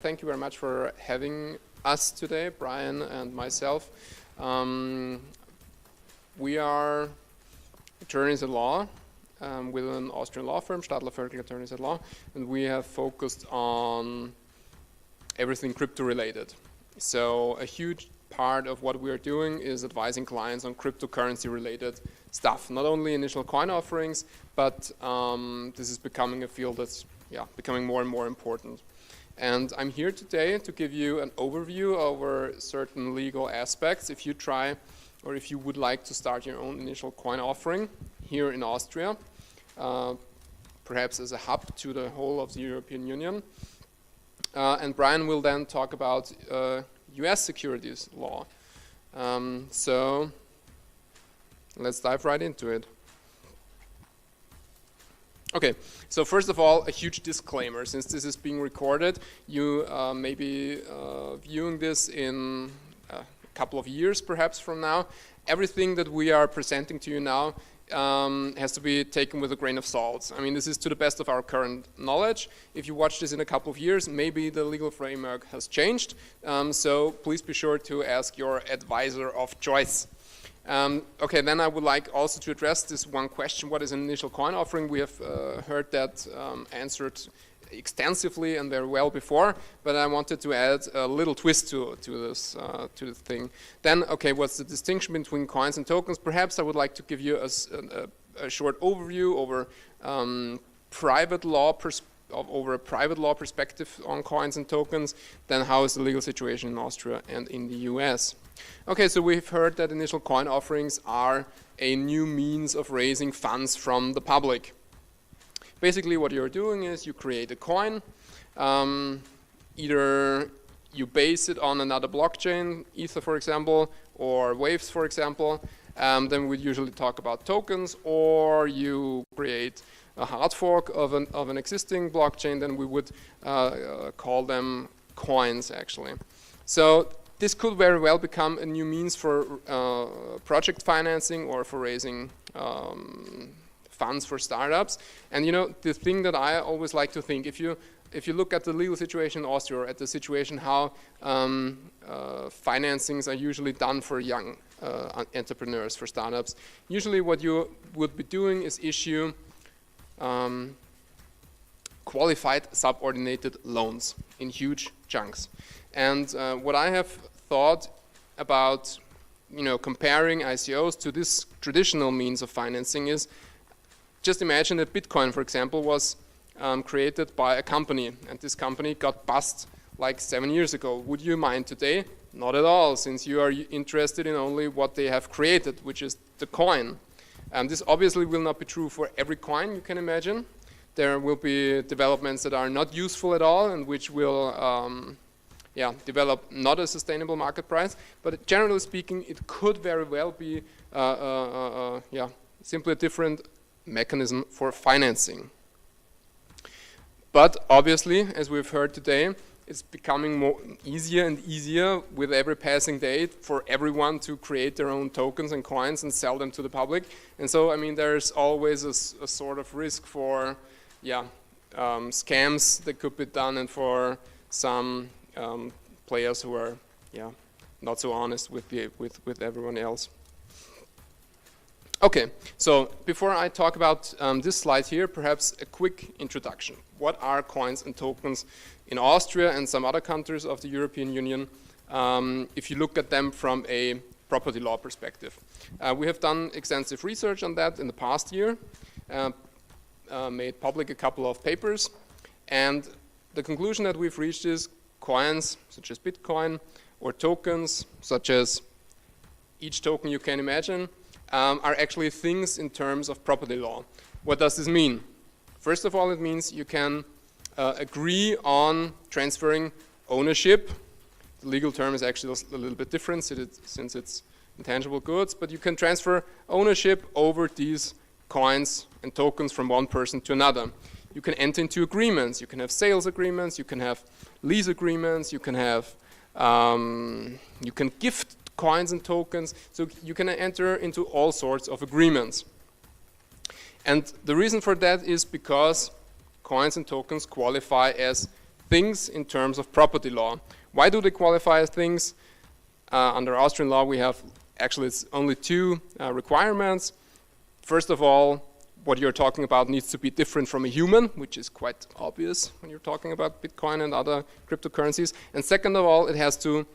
Thank you very much for having us today, Brian and myself. We are attorneys at law with an Austrian law firm, Stadler Voelkel Attorneys at Law, and we have focused on everything crypto related. So a huge part of what we are doing is advising clients on cryptocurrency related stuff, not only initial coin offerings, but this is becoming a field that's becoming more and more important. And I'm here today to give you an overview over certain legal aspects if you try or if you would like to start your own initial coin offering here in Austria, perhaps as a hub to the whole of the European Union. And Brian will then talk about US securities law. So let's dive right into it. Okay, so first of all, a huge disclaimer. Since this is being recorded, you may be viewing this in a couple of years perhaps from now. Everything that we are presenting to you now has to be taken with a grain of salt. I mean, this is to the best of our current knowledge. If you watch this in a couple of years, maybe the legal framework has changed. So please be sure to ask your advisor of choice. Okay, then I would like also to address this one question: what is an initial coin offering? We have heard that answered extensively and very well before, but I wanted to add a little twist to this thing. Then, okay, what's the distinction between coins and tokens? Perhaps I would like to give you a short overview over a private law perspective on coins and tokens. Then, how is the legal situation in Austria and in the US? Okay, so we've heard that initial coin offerings are a new means of raising funds from the public. Basically what you're doing is you create a coin, either you base it on another blockchain, Ether for example, or Waves for example, then we usually talk about tokens, or you create a hard fork of an existing blockchain, then we would call them coins actually. So this could very well become a new means for project financing or for raising funds for startups. And you know, the thing that I always like to think, if you look at the legal situation in Austria, or at the situation how financings are usually done for young entrepreneurs, for startups, usually what you would be doing is issue qualified subordinated loans in huge chunks. And what I have thought about, comparing ICOs to this traditional means of financing is, just imagine that Bitcoin, for example, was created by a company, and this company got bust like 7 years ago. Would you mind today? Not at all, since you are interested in only what they have created, which is the coin. This obviously will not be true for every coin, you can imagine. There will be developments that are not useful at all and which will develop not a sustainable market price, but generally speaking, it could very well be simply a different mechanism for financing. But obviously, as we've heard today, it's becoming easier and easier with every passing day for everyone to create their own tokens and coins and sell them to the public. And so, I mean, there's always a sort of risk for scams that could be done, and for some players who are not so honest with everyone else. Okay, so before I talk about this slide here, perhaps a quick introduction. What are coins and tokens in Austria and some other countries of the European Union if you look at them from a property law perspective? We have done extensive research on that in the past year, made public a couple of papers, and the conclusion that we've reached is coins such as Bitcoin, or tokens such as each token you can imagine, are actually things in terms of property law. What does this mean? First of all, it means you can agree on transferring ownership. The legal term is actually a little bit different since it's intangible goods, but you can transfer ownership over these coins and tokens from one person to another. You can enter into agreements. You can have sales agreements. You can have lease agreements. You can have you can gift coins and tokens. So you can enter into all sorts of agreements. And the reason for that is because coins and tokens qualify as things in terms of property law. Why do they qualify as things? Under Austrian law, we have, actually it's only two requirements. First of all, what you're talking about needs to be different from a human, which is quite obvious when you're talking about Bitcoin and other cryptocurrencies. And second of all, it has to,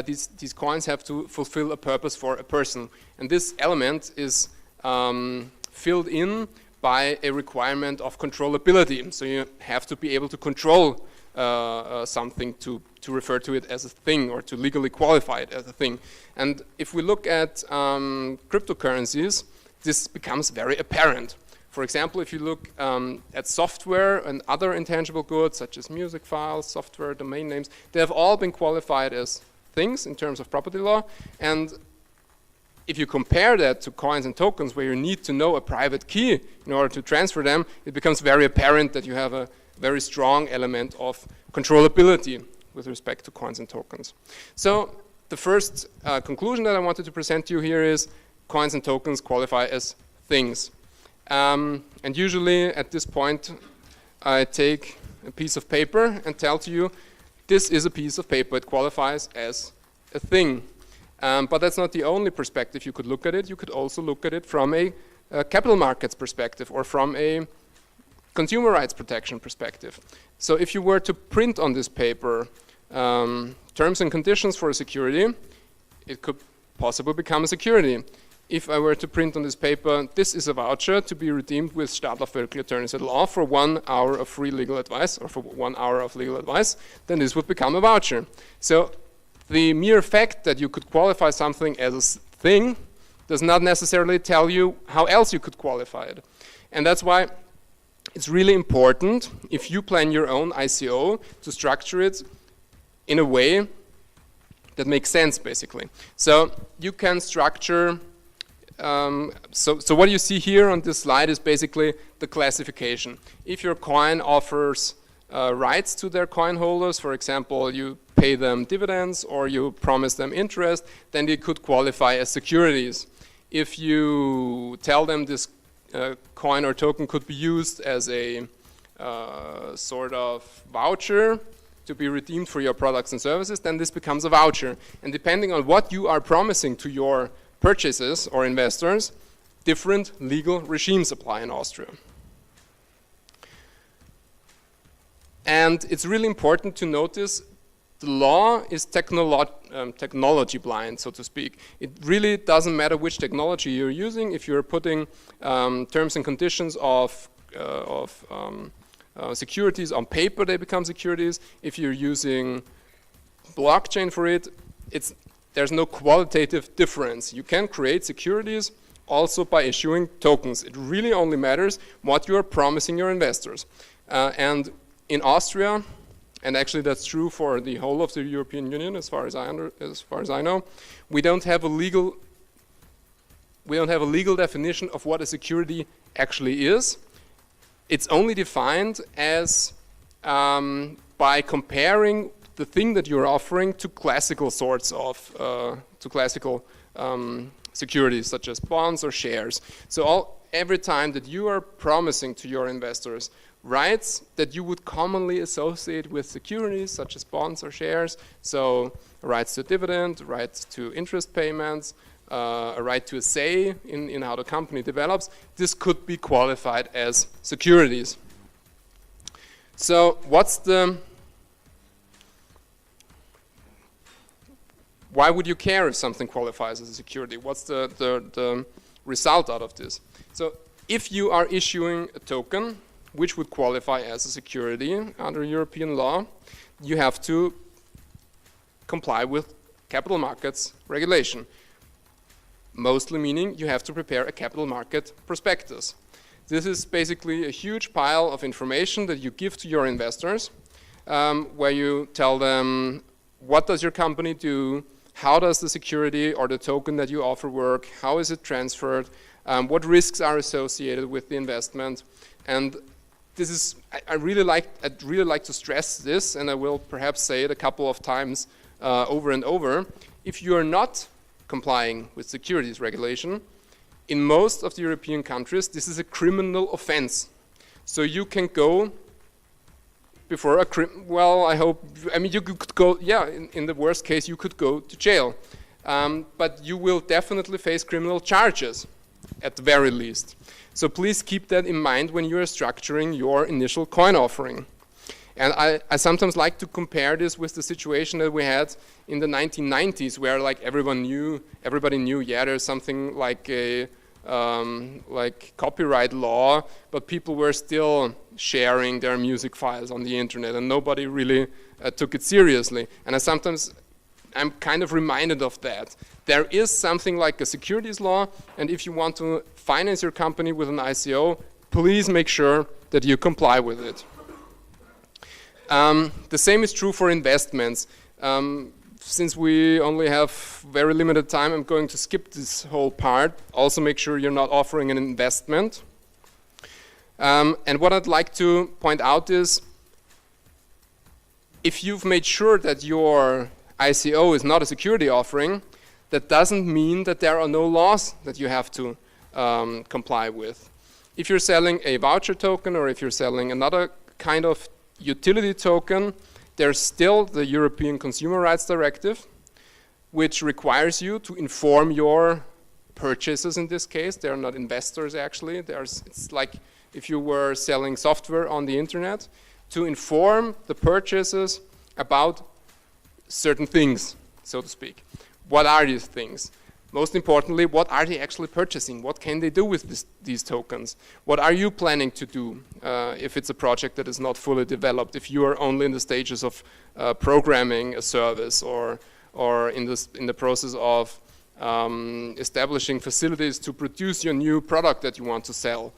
these coins have to fulfill a purpose for a person. And this element is filled in by a requirement of controllability. So you have to be able to control something to refer to it as a thing, or to legally qualify it as a thing. And if we look at cryptocurrencies, this becomes very apparent. For example, if you look at software and other intangible goods, such as music files, software, domain names, they have all been qualified as things in terms of property law. And if you compare that to coins and tokens, where you need to know a private key in order to transfer them, it becomes very apparent that you have a very strong element of controllability with respect to coins and tokens. So the first conclusion that I wanted to present to you here is coins and tokens qualify as things. And usually at this point I take a piece of paper and tell to you, this is a piece of paper, it qualifies as a thing. But that's not the only perspective you could look at it. You could also look at it from a capital markets perspective, or from a consumer rights protection perspective. So if you were to print on this paper terms and conditions for a security, it could possibly become a security. If I were to print on this paper, this is a voucher to be redeemed with Stadler Voelkel Attorneys at Law for 1 hour of free legal advice, or for 1 hour of legal advice, then this would become a voucher. So the mere fact that you could qualify something as a thing does not necessarily tell you how else you could qualify it. And that's why it's really important, if you plan your own ICO, to structure it in a way that makes sense, basically. So you can structure, so what you see here on this slide is basically the classification. If your coin offers rights to their coin holders, for example, you pay them dividends or you promise them interest, then they could qualify as securities. If you tell them this coin or token could be used as a sort of voucher to be redeemed for your products and services, then this becomes a voucher. And depending on what you are promising to your purchasers or investors, different legal regimes apply in Austria. And it's really important to notice the law is technology blind, so to speak. It really doesn't matter which technology you're using. If you're putting terms and conditions of securities on paper, they become securities. If you're using blockchain for it, there's no qualitative difference. You can create securities also by issuing tokens. It really only matters what you are promising your investors. And in Austria, and actually that's true for the whole of the European Union, as far as I know, we don't have a legal definition of what a security actually is. It's only defined as by comparing the thing that you're offering to classical sorts of securities, such as bonds or shares. So every time that you are promising to your investors rights that you would commonly associate with securities, such as bonds or shares, so rights to dividend, rights to interest payments, a right to a say in how the company develops, this could be qualified as securities. So why would you care if something qualifies as a security? What's the result out of this? So if you are issuing a token which would qualify as a security under European law, you have to comply with capital markets regulation. Mostly meaning you have to prepare a capital market prospectus. This is basically a huge pile of information that you give to your investors, where you tell them what does your company do, how does the security or the token that you offer work, how is it transferred, what risks are associated with the investment. And this is, I'd really like to stress this, and I will perhaps say it a couple of times over and over. If you are not complying with securities regulation, in most of the European countries, this is a criminal offense. So you can go before I mean, you could go, yeah, in the worst case, you could go to jail. But you will definitely face criminal charges, at the very least. So please keep that in mind when you are structuring your initial coin offering. And I sometimes like to compare this with the situation that we had in the 1990s, where like everybody knew, yeah, there's something like a like copyright law, but people were still sharing their music files on the internet, and nobody really took it seriously. And I'm kind of reminded of that. There is something like a securities law, and if you want to finance your company with an ICO, please make sure that you comply with it. The same is true for investments. Since we only have very limited time, I'm going to skip this whole part. Also make sure you're not offering an investment. And what I'd like to point out is, if you've made sure that your ICO is not a security offering, that doesn't mean that there are no laws that you have to comply with. If you're selling a voucher token, or if you're selling another kind of utility token, there's still the European Consumer Rights Directive, which requires you to inform your purchasers. In this case, they're not investors actually. It's like if you were selling software on the internet, to inform the purchasers about certain things, so to speak. What are these things? Most importantly, what are they actually purchasing? What can they do with these tokens? What are you planning to do if it's a project that is not fully developed, if you are only in the stages of programming a service, or in the process of establishing facilities to produce your new product that you want to sell,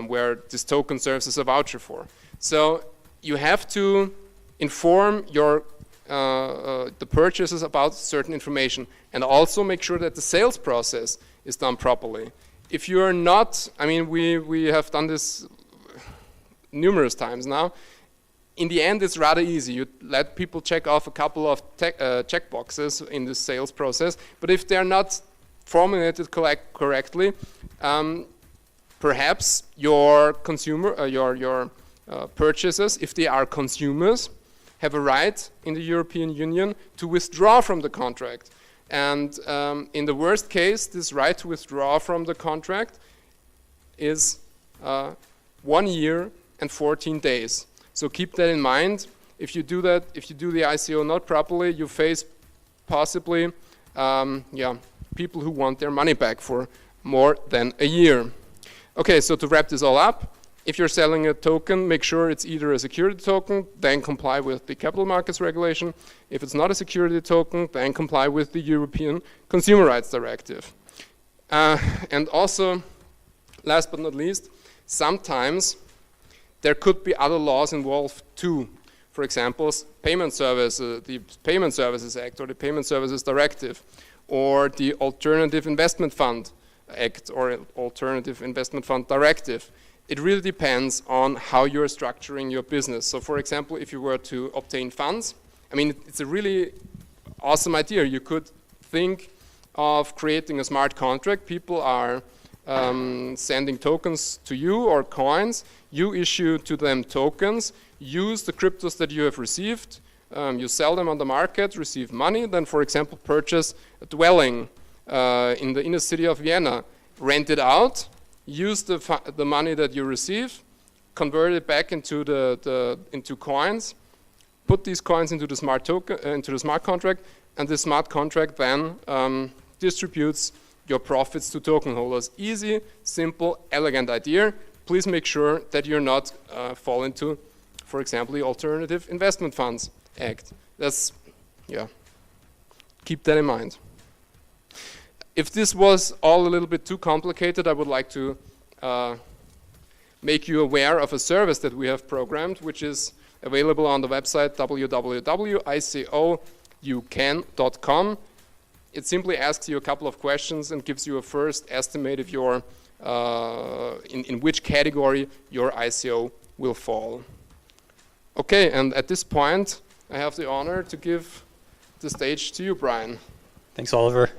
where this token serves as a voucher for. So you have to inform your the purchasers about certain information, and also make sure that the sales process is done properly. If you're not, I mean, we have done this numerous times now. In the end, it's rather easy. You let people check off a couple of check boxes in the sales process, but if they're not formulated correctly, perhaps your consumer, your purchasers, if they are consumers, have a right in the European Union to withdraw from the contract. And in the worst case, this right to withdraw from the contract is 1 year and 14 days. So keep that in mind. If you do that, if you do the ICO not properly, you face possibly people who want their money back for more than a year. Okay, so to wrap this all up, if you're selling a token, make sure it's either a security token, then comply with the capital markets regulation. If it's not a security token, then comply with the European Consumer Rights Directive. And also, last but not least, sometimes there could be other laws involved too. For example, payment services, the Payment Services Act, or the Payment Services Directive, or the Alternative Investment Fund Act, or Alternative Investment Fund Directive. It really depends on how you're structuring your business. So for example, if you were to obtain funds, I mean, it's a really awesome idea. You could think of creating a smart contract. People are sending tokens to you, or coins. You issue to them tokens, use the cryptos that you have received, you sell them on the market, receive money, then for example purchase a dwelling in the inner city of Vienna, rent it out, use the money that you receive, convert it back into into coins, put these coins into the smart token, into the smart contract, and the smart contract then distributes your profits to token holders. Easy, simple, elegant idea. Please make sure that you're not fall into, for example, the Alternative Investment Funds Act. That's, yeah, keep that in mind. If this was all a little bit too complicated, I would like to make you aware of a service that we have programmed, which is available on the website www.icoucan.com. It simply asks you a couple of questions and gives you a first estimate of your, in which category your ICO will fall. Okay, and at this point, I have the honor to give the stage to you, Brian. Thanks, Oliver.